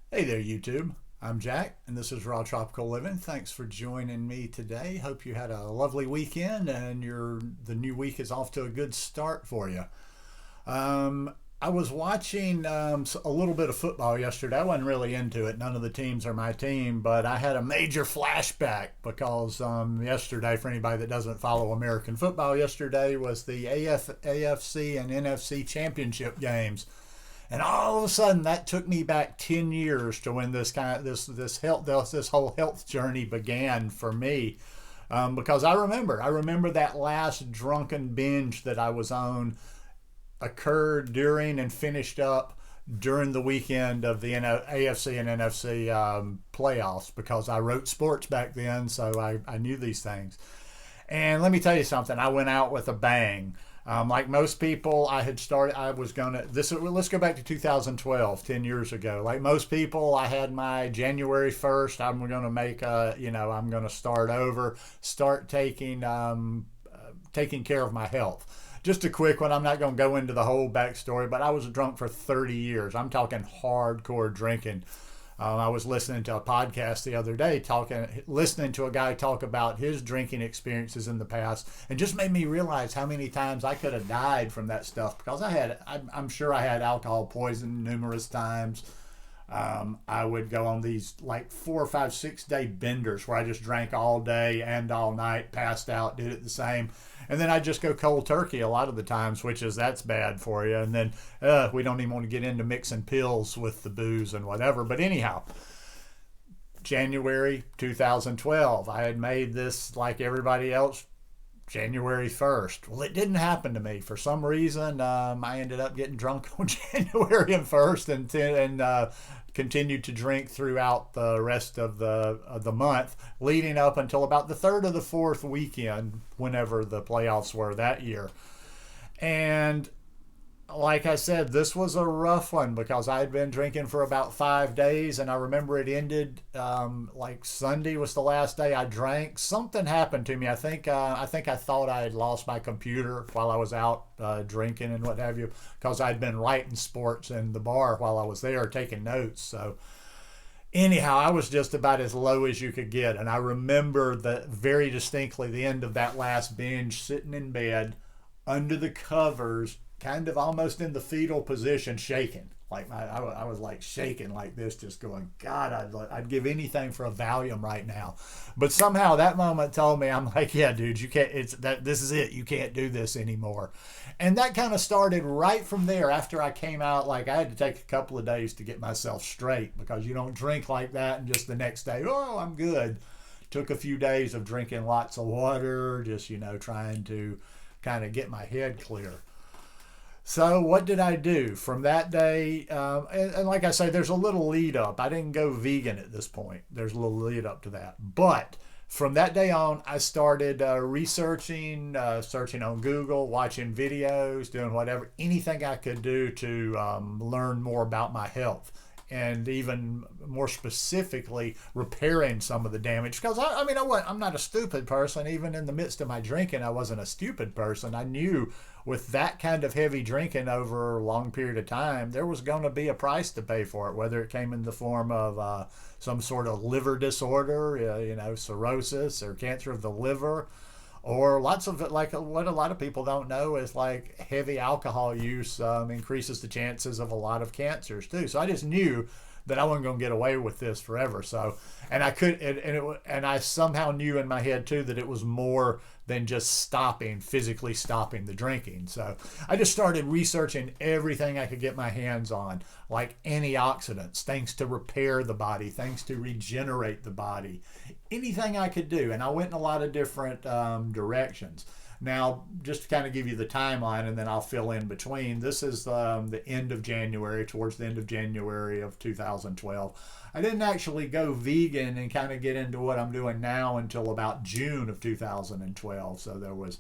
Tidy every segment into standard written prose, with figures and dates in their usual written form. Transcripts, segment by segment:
Hey there, YouTube. I'm Jack, and this is Raw Tropical Living. Thanks for joining me today. Hope you had a lovely weekend and the new week is off to a good start for you. I was watching a little bit of football yesterday. I wasn't really into it. None of the teams are my team, but I had a major flashback because yesterday, for anybody that doesn't follow American football, yesterday was the AFC and NFC championship games. And all of a sudden, that took me back 10 years to when this whole health journey began for me. Because I remember that last drunken binge that I was on occurred during and finished up during the weekend of the AFC and NFC playoffs because I wrote sports back then, so I knew these things. And let me tell you something, I went out with a bang. Like most people, I had started, I was going to, let's go back to 2012, 10 years ago. Like most people, I had my January 1st, I'm going to I'm going to start over, start taking care of my health. Just a quick one, I'm not going to go into the whole backstory, but I was drunk for 30 years. I'm talking hardcore drinking. I was listening to a podcast the other day, listening to a guy talk about his drinking experiences in the past, and just made me realize how many times I could have died from that stuff because I'm sure I had alcohol poisoning numerous times. I would go on these like 4 or 5, 6 day benders where I just drank all day and all night, passed out, did it the same. And then I just go cold turkey a lot of the times, that's bad for you. And then we don't even want to get into mixing pills with the booze and whatever. But anyhow, January 2012, I had made this like everybody else January 1st. Well, it didn't happen to me. For some reason, I ended up getting drunk on January 1st and continued to drink throughout the rest of the month, leading up until about the third or the fourth weekend, whenever the playoffs were that year. And like I said, this was a rough one because I had been drinking for about 5 days, and I remember it ended like Sunday was the last day I drank. Something happened to me. I think I thought I had lost my computer while I was out drinking and what have you, because I'd been writing sports in the bar while I was there taking notes. So anyhow, I was just about as low as you could get, and I remember very distinctly the end of that last binge, sitting in bed under the covers, kind of almost in the fetal position, shaking. Like I was like shaking like this, just going, God, I'd give anything for a Valium right now. But somehow that moment told me, I'm like, yeah, dude, you can't. This is it. You can't do this anymore. And that kind of started right from there. After I came out, like I had to take a couple of days to get myself straight because you don't drink like that and just the next day, oh, I'm good. Took a few days of drinking lots of water, just trying to kind of get my head clear. So what did I do from that day? And like I say, there's a little lead up. I didn't go vegan at this point. There's a little lead up to that. But from that day on, I started researching, searching on Google, watching videos, doing whatever, anything I could do to learn more about my health. And even more specifically, repairing some of the damage. Because I'm not a stupid person. Even in the midst of my drinking, I wasn't a stupid person. I knew with that kind of heavy drinking over a long period of time, there was going to be a price to pay for it, whether it came in the form of some sort of liver disorder, cirrhosis or cancer of the liver, or lots of it. Like what a lot of people don't know is like heavy alcohol use increases the chances of a lot of cancers too. So I just knew that I wasn't going to get away with this forever. So, and I could, and I somehow knew in my head too that it was more than just physically stopping the drinking. So I just started researching everything I could get my hands on, like antioxidants, things to repair the body, things to regenerate the body, anything I could do. And I went in a lot of different directions. Now, just to kind of give you the timeline and then I'll fill in between, this is the end of January, towards the end of January of 2012. I didn't actually go vegan and kind of get into what I'm doing now until about June of 2012. So there was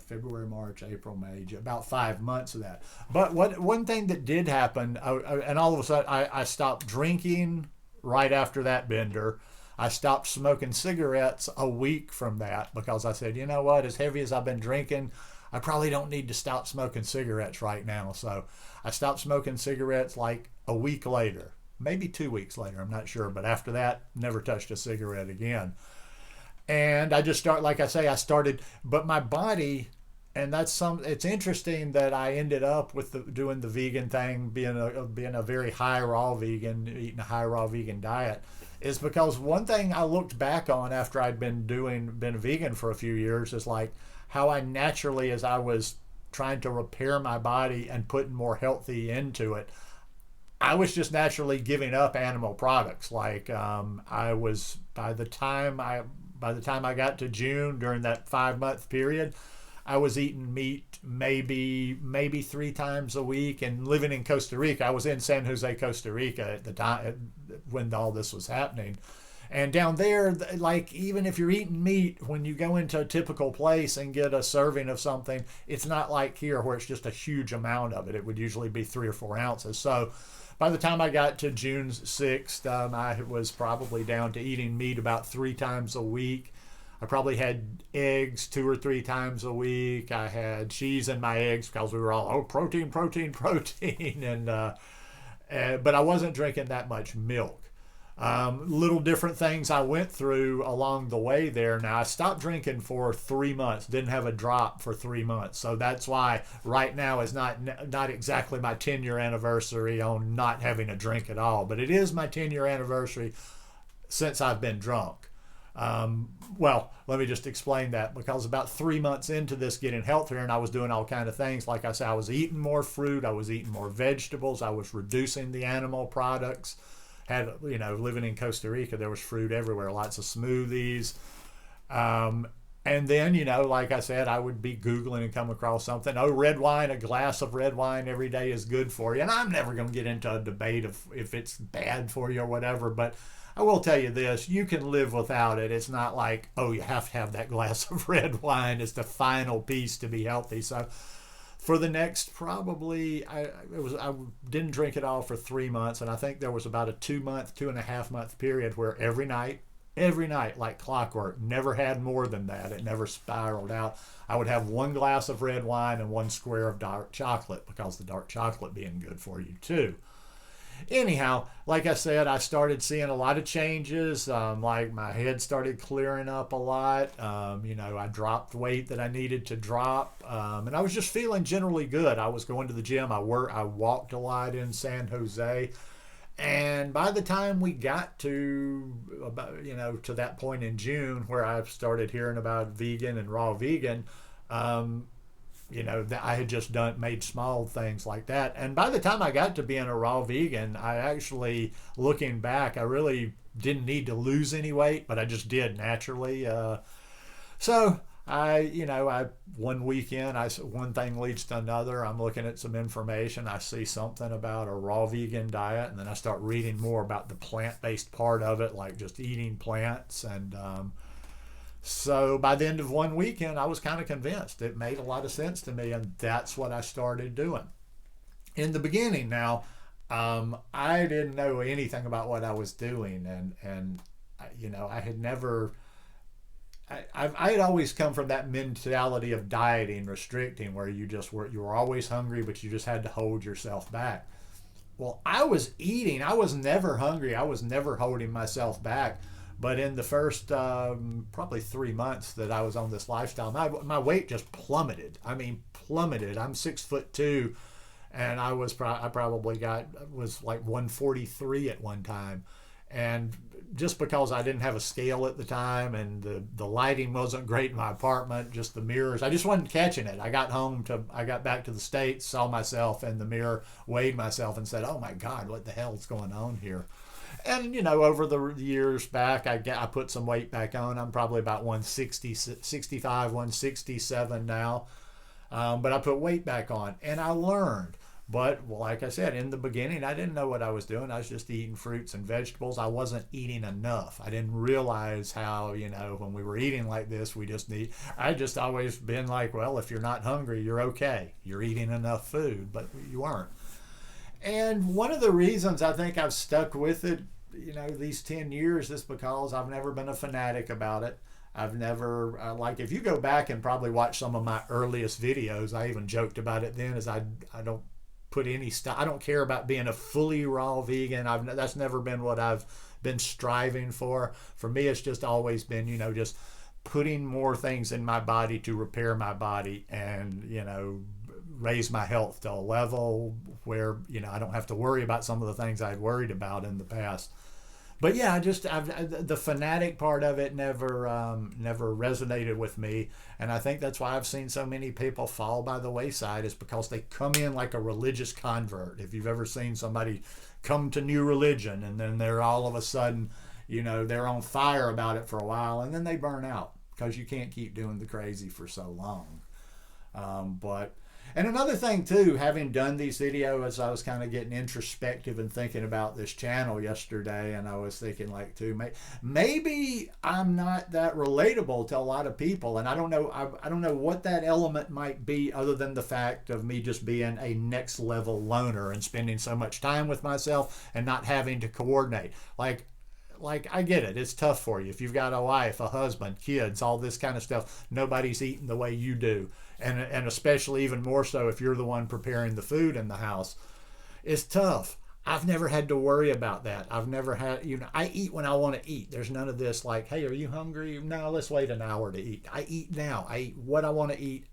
February, March, April, May, about 5 months of that. But one thing that did happen, and all of a sudden I stopped drinking right after that bender. I stopped smoking cigarettes a week from that because I said, you know what, as heavy as I've been drinking, I probably don't need to stop smoking cigarettes right now. So I stopped smoking cigarettes like a week later. maybe 2 weeks later, I'm not sure. But after that, never touched a cigarette again. And I just start, like I say, I started, but my body, and it's interesting that I ended up with doing the vegan thing, being a very high raw vegan, eating a high raw vegan diet, is because one thing I looked back on after I'd been a vegan for a few years is like how I naturally, as I was trying to repair my body and putting more healthy into it, I was just naturally giving up animal products. Like I was by the time I got to June during that 5 month period, I was eating meat maybe 3 times a week. And living in Costa Rica, I was in San Jose, Costa Rica at the time when all this was happening. And down there, like even if you're eating meat, when you go into a typical place and get a serving of something, it's not like here where it's just a huge amount of it. It would usually be 3 or 4 ounces. So by the time I got to June 6th, I was probably down to eating meat about 3 times a week. I probably had eggs 2 or 3 times a week. I had cheese in my eggs because we were all, oh, protein, protein, protein. But I wasn't drinking that much milk. Little different things I went through along the way there. Now, I stopped drinking for 3 months, didn't have a drop for 3 months. So that's why right now is not exactly my 10-year anniversary on not having a drink at all, but it is my 10-year anniversary since I've been drunk. Well, let me just explain that, because about 3 months into this getting healthier, and I was doing all kind of things. Like I said, I was eating more fruit, I was eating more vegetables, I was reducing the animal products. Living in Costa Rica, there was fruit everywhere, lots of smoothies. And then, like I said, I would be Googling and come across something. Oh, red wine, a glass of red wine every day is good for you. And I'm never going to get into a debate of if it's bad for you or whatever, but I will tell you this, you can live without it. It's not like, oh, you have to have that glass of red wine. It's the final piece to be healthy. So for the next I didn't drink it all for 3 months, and I think there was about a 2.5 month period where every night, like clockwork, never had more than that. It never spiraled out. I would have 1 glass of red wine and 1 square of dark chocolate, because the dark chocolate being good for you too. Anyhow, like I said, I started seeing a lot of changes. Like my head started clearing up a lot. I dropped weight that I needed to drop, and I was just feeling generally good. I was going to the gym. I walked a lot in San Jose, and by the time we got to to that point in June where I started hearing about vegan and raw vegan, that I had just made small things like that. And by the time I got to being a raw vegan, I actually, looking back, I really didn't need to lose any weight, but I just did naturally. So one weekend, one thing leads to another. I'm looking at some information. I see something about a raw vegan diet, and then I start reading more about the plant-based part of it, like just eating plants. And so by the end of one weekend, I was kind of convinced. It made a lot of sense to me, and that's what I started doing. In the beginning, now, I didn't know anything about what I was doing, and I had never. I had always come from that mentality of dieting, restricting, where you were always hungry, but you just had to hold yourself back. Well, I was eating. I was never hungry. I was never holding myself back. But in the first probably 3 months that I was on this lifestyle, my weight just plummeted. I mean, plummeted. I'm 6'2", and I probably was like 143 at one time. And just because I didn't have a scale at the time, and the lighting wasn't great in my apartment, just the mirrors, I just wasn't catching it. I got back to the States, saw myself in the mirror, weighed myself, and said, "Oh my God, what the hell is going on here?" And over the years back, I put some weight back on. I'm probably about 160, 65, 167 now. But I put weight back on, and I learned. But like I said, in the beginning, I didn't know what I was doing. I was just eating fruits and vegetables. I wasn't eating enough. I didn't realize how, when we were eating like this, I just always been like, well, if you're not hungry, you're okay. You're eating enough food, but you weren't. And one of the reasons I think I've stuck with it, these 10 years, is because I've never been a fanatic about it. I've never, if you go back and probably watch some of my earliest videos, I even joked about it then, as I don't put any stuff. I don't care about being a fully raw vegan. That's never been what I've been striving for. For me, it's just always been, just putting more things in my body to repair my body and, raise my health to a level where, I don't have to worry about some of the things I'd worried about in the past. But yeah, the fanatic part of it never resonated with me, and I think that's why I've seen so many people fall by the wayside, is because they come in like a religious convert. If you've ever seen somebody come to new religion and then they're all of a sudden, they're on fire about it for a while and then they burn out because you can't keep doing the crazy for so long. But and another thing too, having done these videos, I was kind of getting introspective and thinking about this channel yesterday, and I was thinking like too, maybe I'm not that relatable to a lot of people, and I don't know, I don't know what that element might be, other than the fact of me just being a next level loner and spending so much time with myself and not having to coordinate. Like I get it, it's tough for you if you've got a wife, a husband, kids, all this kind of stuff. Nobody's eating the way you do, and especially even more so if you're the one preparing the food in the house. It's tough. I've never had to worry about that. I've never had, I eat when I want to eat. There's none of this like, hey, are you hungry? No, let's wait an hour to eat. I eat now. I eat what I want to eat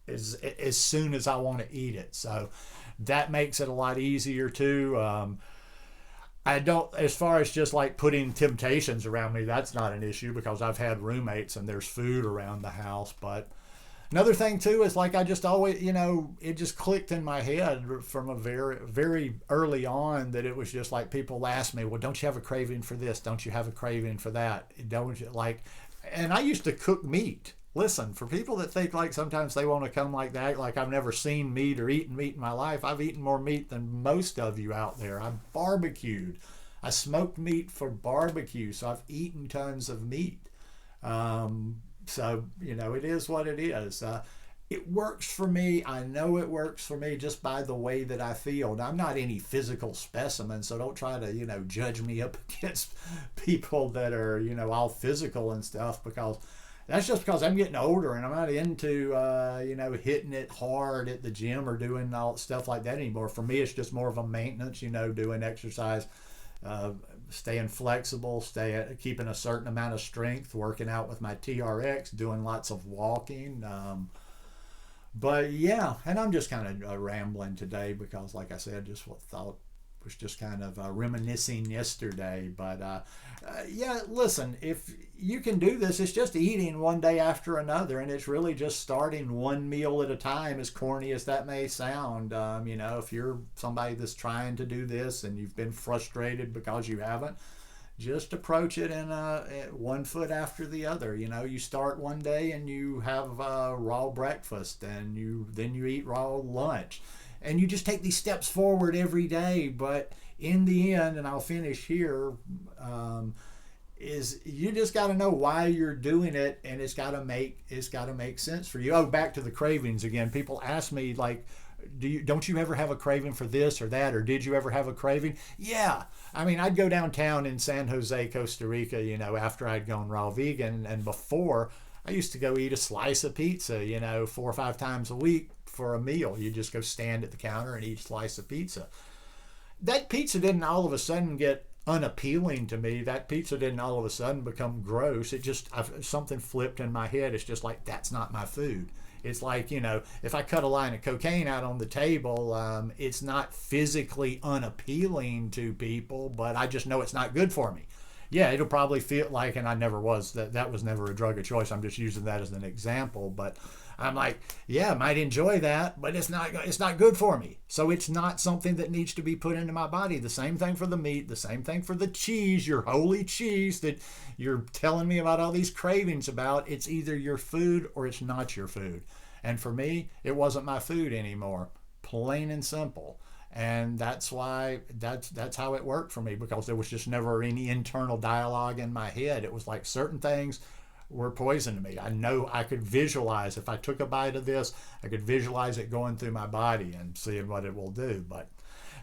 as soon as I want to eat it. So that makes it a lot easier too. I don't, as far as just like putting temptations around me, that's not an issue because I've had roommates and there's food around the house. But another thing too is like I just always, it just clicked in my head from a very, very early on that it was just like people ask me, well, don't you have a craving for this? Don't you have a craving for that? Don't you like, and I used to cook meat. Listen, for people that think like sometimes they want to come like that, like I've never seen meat or eaten meat in my life. I've eaten more meat than most of you out there. I barbecued. I smoked meat for barbecue, so I've eaten tons of meat. So, it is what it is. It works for me. I know it works for me just by the way that I feel. Now, I'm not any physical specimen, so don't try to, judge me up against people that are, all physical and stuff, because that's just because I'm getting older and I'm not into, hitting it hard at the gym or doing all stuff like that anymore. For me, it's just more of a maintenance, doing exercise, staying flexible, keeping a certain amount of strength, working out with my TRX, doing lots of walking. But yeah, and I'm just kind of rambling today because, like I said, just what thought was just kind of reminiscing yesterday. But yeah, listen, if you can do this, it's just eating one day after another, and it's really just starting one meal at a time, as corny as that may sound. If you're somebody that's trying to do this and you've been frustrated because you haven't, just approach it in one foot after the other. You start one day and you have raw breakfast, and then you eat raw lunch, and you just take these steps forward every day. But in the end, and I'll finish here, is you just got to know why you're doing it, and it's got to make sense for you. Oh, back to the cravings again. People ask me like, don't you ever have a craving for this or that, or did you ever have a craving? Yeah. I mean, I'd go downtown in San Jose, Costa Rica, after I'd gone raw vegan, and before I used to go eat a slice of pizza, 4 or 5 times a week for a meal. You just go stand at the counter and eat a slice of pizza. That pizza didn't all of a sudden get unappealing to me. That pizza didn't all of a sudden become gross. It just, something flipped in my head. It's just like, that's not my food. It's like, if I cut a line of cocaine out on the table, it's not physically unappealing to people, but I just know it's not good for me. Yeah, it'll probably feel like, and I never was, that was never a drug of choice. I'm just using that as an example, but I'm like, yeah, I might enjoy that, but it's not good for me. So it's not something that needs to be put into my body. The same thing for the meat, the same thing for the cheese, your holy cheese that you're telling me about all these cravings about. It's either your food or it's not your food. And for me, it wasn't my food anymore. Plain and simple. And that's why that's how it worked for me, because there was just never any internal dialogue in my head. It was like certain things were poison to me. I know I could visualize, if I took a bite of this, I could visualize it going through my body and seeing what it will do. But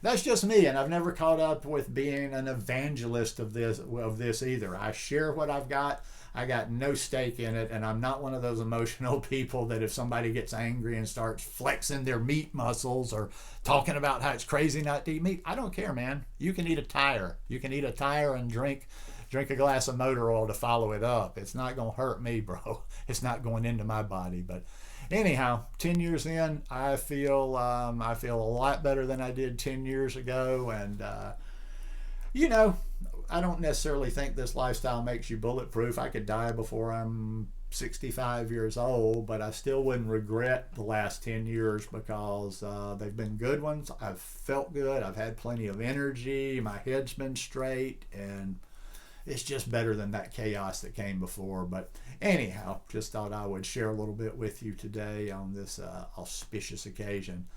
That's just me, and I've never caught up with being an evangelist of this either. I share what I've got. I got no stake in it, and I'm not one of those emotional people that if somebody gets angry and starts flexing their meat muscles or talking about how it's crazy not to eat meat, I don't care, man. You can eat a tire. You can eat a tire and drink a glass of motor oil to follow it up. It's not gonna hurt me, bro. It's not going into my body. But anyhow, 10 years in, I feel a lot better than I did 10 years ago, and you know, I don't necessarily think this lifestyle makes you bulletproof. I could die before I'm 65 years old, but I still wouldn't regret the last 10 years because they've been good ones. I've felt good. I've had plenty of energy. My head's been straight, and it's just better than that chaos that came before. But anyhow, just thought I would share a little bit with you today on this auspicious occasion.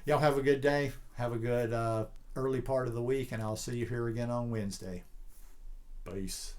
Y'all have a good day. Have a good early part of the week, and I'll see you here again on Wednesday. Peace.